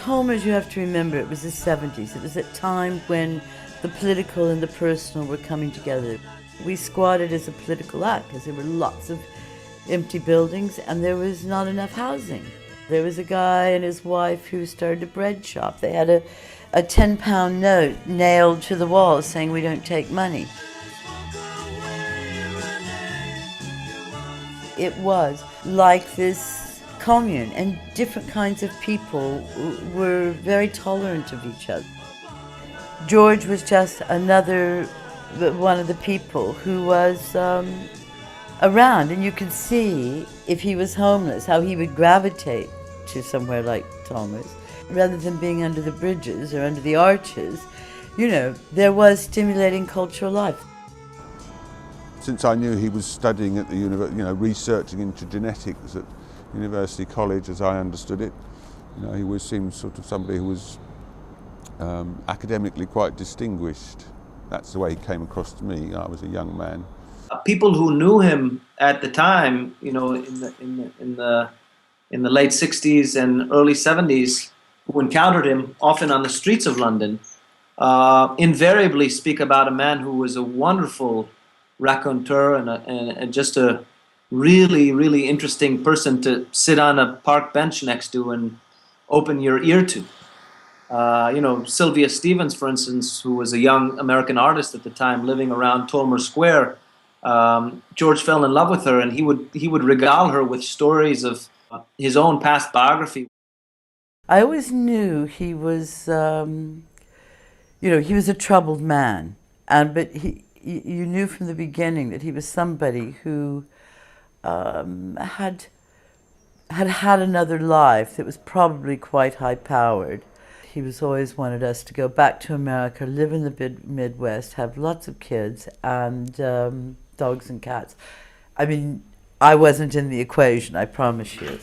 Tolmer's, you have to remember, it was the 70s. It was a time when the political and the personal were coming together. We squatted as a political act because there were lots of empty buildings and there was not enough housing. There was a guy and his wife who started a bread shop. They had a £10 note nailed to the wall saying, "We don't take money." It was like this commune, and different kinds of people were very tolerant of each other. George was just another one of the people who was around, and you could see if he was homeless how he would gravitate to somewhere like Tolmer's rather than being under the bridges or under the arches. You know, there was stimulating cultural life. Since I knew he was studying at the university, researching into genetics at University College, as I understood it, he always seemed sort of somebody who was academically quite distinguished. That's the way he came across to me. I was a young man. People who knew him at the time, in the late 60s and early 70s, who encountered him often on the streets of London, invariably speak about a man who was a wonderful raconteur and just a really, really interesting person to sit on a park bench next to and open your ear to. Sylvia Stevens, for instance, who was a young American artist at the time living around Tolmer Square, George fell in love with her, and he would regale her with stories of his own past biography. I always knew he was, he was a troubled man, but you knew from the beginning that he was somebody who had another life that was probably quite high-powered. He was always wanted us to go back to America, live in the Midwest, have lots of kids and dogs and cats. I mean, I wasn't in the equation, I promise you.